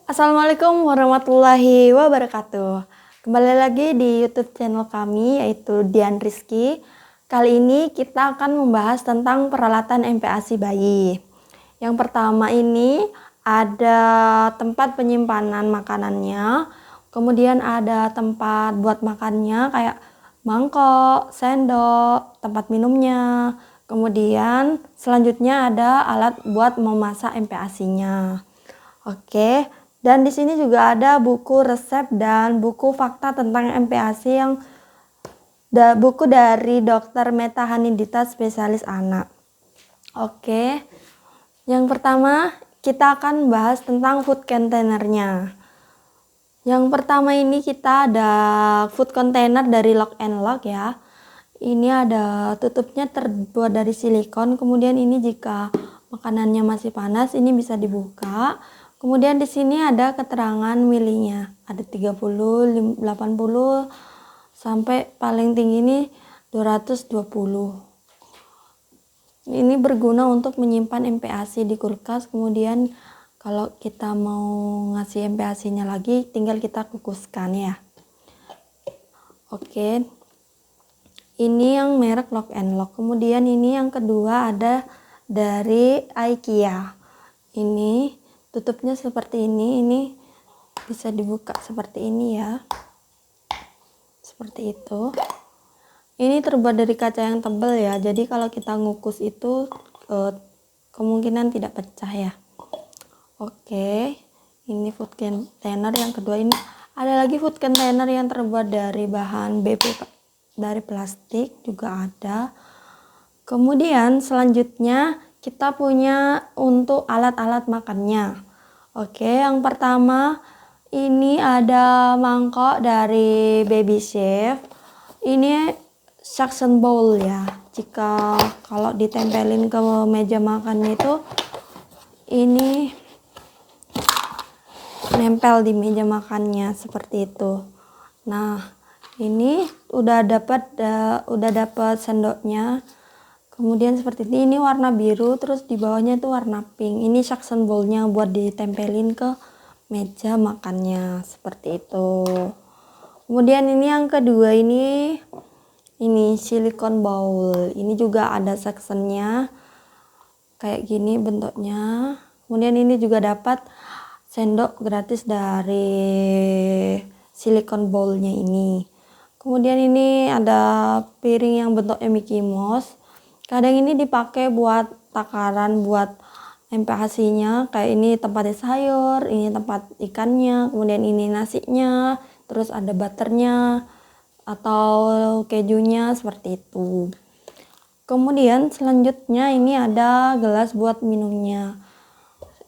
Assalamualaikum warahmatullahi wabarakatuh. Kembali lagi di YouTube channel kami yaitu Dian Rizky. Kali ini kita akan membahas tentang peralatan MPASI bayi. Yang pertama ini ada tempat penyimpanan makanannya, kemudian ada tempat buat makannya kayak mangkok, sendok, tempat minumnya. Kemudian selanjutnya ada alat buat memasak MPASI-nya. Oke, dan di sini juga ada buku resep dan buku fakta tentang MPASI yang buku dari Dr. Meta Hanindita, spesialis anak. Oke, yang pertama kita akan bahas tentang food containernya. Yang pertama ini kita ada food container dari Lock and Lock ya. Ini ada tutupnya terbuat dari silikon, kemudian ini jika makanannya masih panas ini bisa dibuka. Kemudian di sini ada keterangan milinya, ada 30, 80 sampai paling tinggi ini 220. Ini berguna untuk menyimpan MPASI di kulkas, kemudian kalau kita mau ngasih MPASI-nya lagi tinggal kita kukuskan ya. Oke. Ini yang merek Lock and Lock. Kemudian ini yang kedua ada dari IKEA. Ini tutupnya seperti ini bisa dibuka seperti ini ya, seperti itu. Ini terbuat dari kaca yang tebal ya, jadi kalau kita ngukus itu kemungkinan tidak pecah ya. Oke, ini food container yang kedua. Ini ada lagi food container yang terbuat dari bahan BP, dari plastik juga ada. Kemudian selanjutnya kita punya untuk alat-alat makannya. Oke, yang pertama ini ada mangkok dari Baby Chef. Ini suction bowl ya. Jika kalau ditempelin ke meja makannya itu ini nempel di meja makannya seperti itu. Nah, ini udah dapat sendoknya. Kemudian seperti ini warna biru, terus di bawahnya itu warna pink. Ini suction bowl-nya buat ditempelin ke meja makannya seperti itu. Kemudian ini yang kedua ini silikon bowl. Ini juga ada sectionnya kayak gini bentuknya. Kemudian ini juga dapat sendok gratis dari silikon bowl-nya ini. Kemudian ini ada piring yang bentuknya Mickey Mouse. Kadang ini dipakai buat takaran, buat MPASI-nya. Kayak ini tempatnya sayur, ini tempat ikannya, kemudian ini nasinya, terus ada butternya atau kejunya seperti itu. Kemudian selanjutnya ini ada gelas buat minumnya.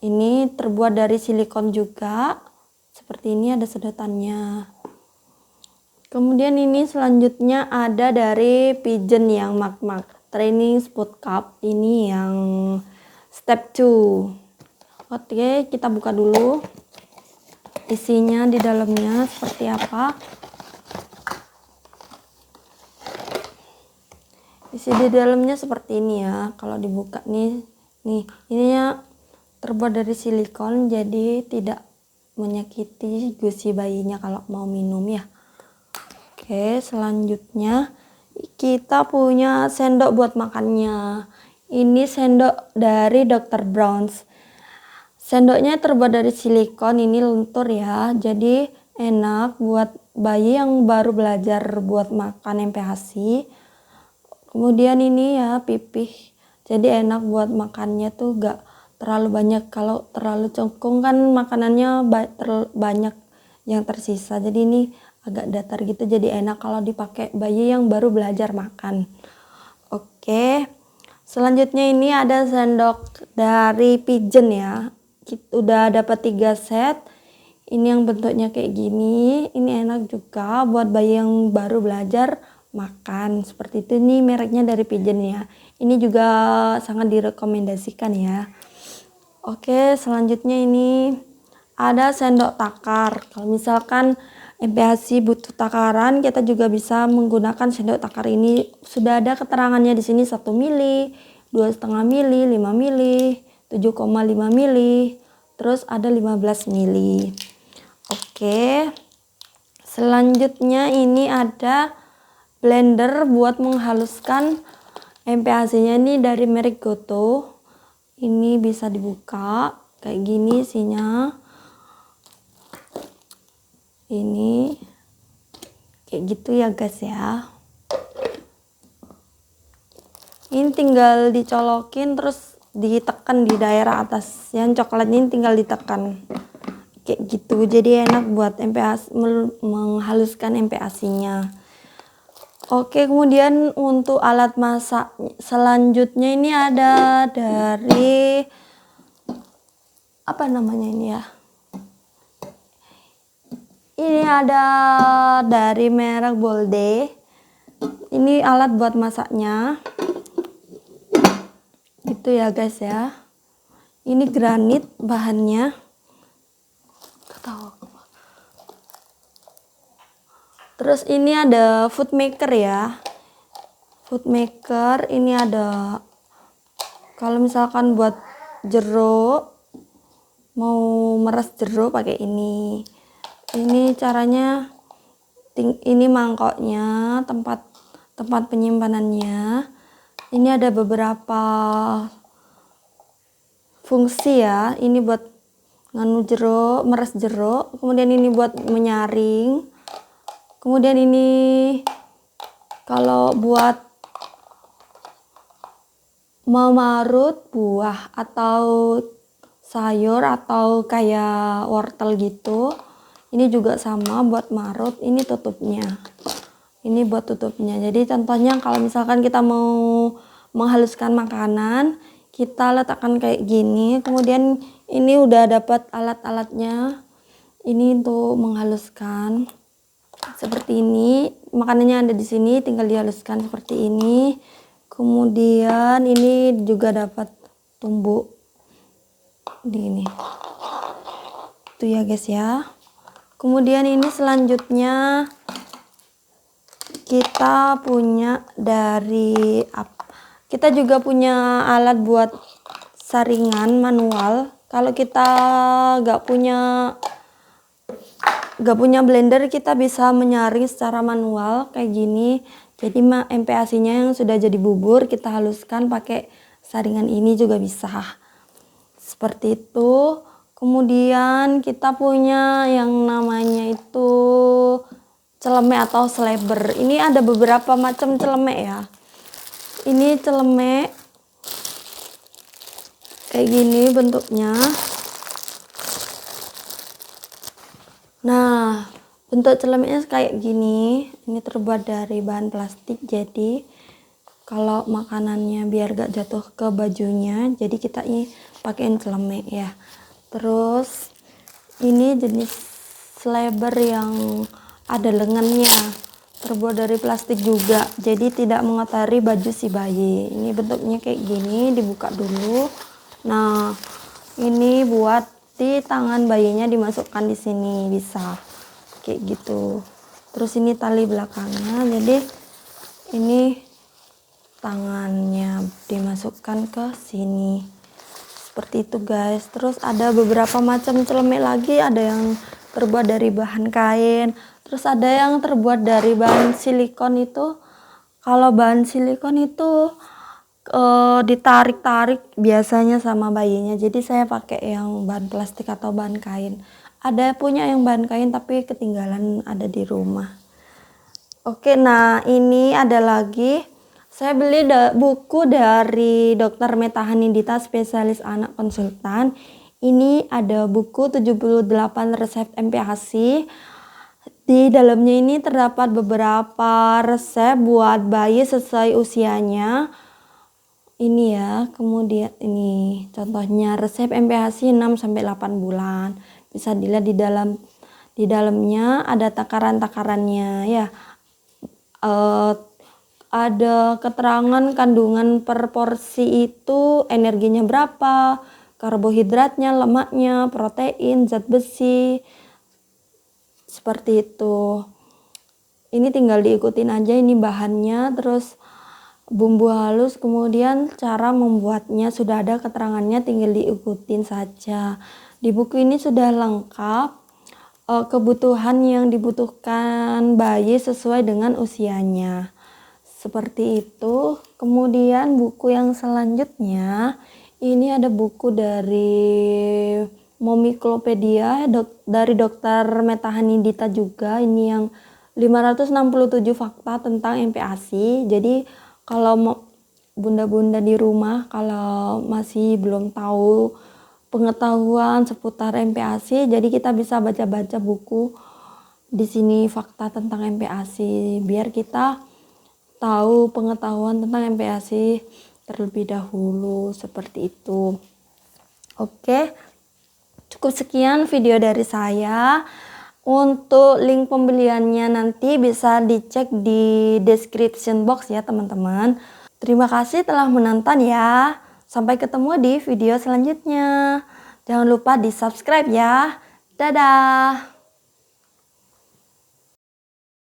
Ini terbuat dari silikon juga. Seperti ini ada sedotannya. Kemudian ini selanjutnya ada dari Pigeon yang mak-mak. Training Spoon Cup, ini yang step 2. Oke, kita buka dulu isinya di dalamnya seperti apa. Isi di dalamnya seperti ini ya. Kalau dibuka nih ininya terbuat dari silikon, jadi tidak menyakiti gusi bayinya kalau mau minum ya. Oke, selanjutnya kita punya sendok buat makannya. Ini sendok dari Dr. Brown's. Sendoknya terbuat dari silikon, ini lentur ya. Jadi enak buat bayi yang baru belajar buat makan MPASI. Kemudian ini ya pipih. Jadi enak buat makannya tuh gak terlalu banyak. Kalau terlalu cengkung kan makanannya banyak yang tersisa. Jadi ini agak datar gitu, jadi enak kalau dipakai bayi yang baru belajar makan. Oke, selanjutnya ini ada sendok dari Pigeon ya. Kita udah dapat 3 set. Ini yang bentuknya kayak gini. Ini enak juga buat bayi yang baru belajar makan seperti itu. Ini mereknya dari Pigeon ya. Ini juga sangat direkomendasikan ya. Oke, selanjutnya ini ada sendok takar. Kalau misalkan MPASI butuh takaran, kita juga bisa menggunakan sendok takar ini. Sudah ada keterangannya di sini 1 mili, 2,5 mili, 5 mili, 7,5 mili, terus ada 15 ml. Oke, selanjutnya ini ada blender buat menghaluskan MPAC-nya, ini dari merek Goto. Ini bisa dibuka kayak gini isinya. Ini kayak gitu ya guys ya. Ini tinggal dicolokin terus ditekan di daerah atas. Yang coklat ini tinggal ditekan. Kayak gitu. Jadi enak buat MPAC, menghaluskan MPAC-nya. Oke, kemudian untuk alat masak selanjutnya ini ada dari apa namanya ini ya? Ini ada dari merek Bolde. Ini alat buat masaknya. Gitu ya guys ya. Ini granit bahannya. Terus ini ada food maker ya. Food maker ini ada, kalau misalkan buat jeruk, mau meres jeruk pakai ini. Ini caranya, ini mangkoknya, tempat penyimpanannya. Ini ada beberapa fungsi ya. Ini buat nganu jeruk, meres jeruk. Kemudian ini buat menyaring. Kemudian ini kalau buat memarut buah atau sayur atau kayak wortel gitu. Ini juga sama buat marut. Ini tutupnya. Ini buat tutupnya. Jadi contohnya kalau misalkan kita mau menghaluskan makanan, kita letakkan kayak gini. Kemudian ini udah dapat alat-alatnya. Ini untuk menghaluskan. Seperti ini. Makanannya ada di sini, tinggal dihaluskan seperti ini. Kemudian ini juga dapat tumbuk di ini. Itu ya guys ya. Kemudian ini selanjutnya kita punya dari kita juga punya alat buat saringan manual. Kalau kita nggak punya blender, kita bisa menyaring secara manual kayak gini. Jadi MPAC-nya yang sudah jadi bubur kita haluskan pakai saringan ini juga bisa. Seperti itu. Kemudian kita punya yang namanya itu celemek atau sleber. Ini ada beberapa macam celemek ya. Ini celemek kayak gini bentuknya. Nah, bentuk celemeknya kayak gini. Ini terbuat dari bahan plastik. Jadi kalau makanannya biar gak jatuh ke bajunya, jadi kita ini pakein celemek ya. Terus ini jenis sleber yang ada lengannya, terbuat dari plastik juga, jadi tidak mengotori baju si bayi. Ini bentuknya kayak gini, dibuka dulu. Nah, ini buat di tangan bayinya dimasukkan di sini, bisa kayak gitu. Terus ini tali belakangnya, jadi ini tangannya dimasukkan ke sini. Seperti itu guys. Terus ada beberapa macam celemek lagi, ada yang terbuat dari bahan kain, terus ada yang terbuat dari bahan silikon. Itu kalau bahan silikon itu ditarik-tarik biasanya sama bayinya, jadi saya pakai yang bahan plastik atau bahan kain. Ada punya yang bahan kain tapi ketinggalan ada di rumah. Oke, nah ini ada lagi. Saya beli buku dari Dr. Meta Hanindita, spesialis anak konsultan. Ini ada buku 78 resep MPAC. Di dalamnya ini terdapat beberapa resep buat bayi sesuai usianya. Ini ya, kemudian ini contohnya resep MPAC 6-8 bulan. Bisa dilihat di dalamnya ada takaran-takarannya ya. Ada keterangan kandungan per porsi itu, energinya berapa, karbohidratnya, lemaknya, protein, zat besi, seperti itu. Ini tinggal diikutin aja, ini bahannya, terus bumbu halus, kemudian cara membuatnya sudah ada keterangannya, tinggal diikutin saja. Di buku ini sudah lengkap kebutuhan yang dibutuhkan bayi sesuai dengan usianya. Seperti itu. Kemudian buku yang selanjutnya, ini ada buku dari Momiklopedia dari Dr. Metahanidita juga. Ini yang 567 fakta tentang MPASI. Jadi kalau bunda-bunda di rumah kalau masih belum tahu pengetahuan seputar MPASI, jadi kita bisa baca-baca buku di sini fakta tentang MPASI biar kita tahu pengetahuan tentang MPASI terlebih dahulu, seperti itu. Oke, cukup sekian video dari saya. Untuk link pembeliannya nanti bisa dicek di description box ya teman-teman. Terima kasih telah menonton ya. Sampai ketemu di video selanjutnya. Jangan lupa di subscribe ya. Dadah.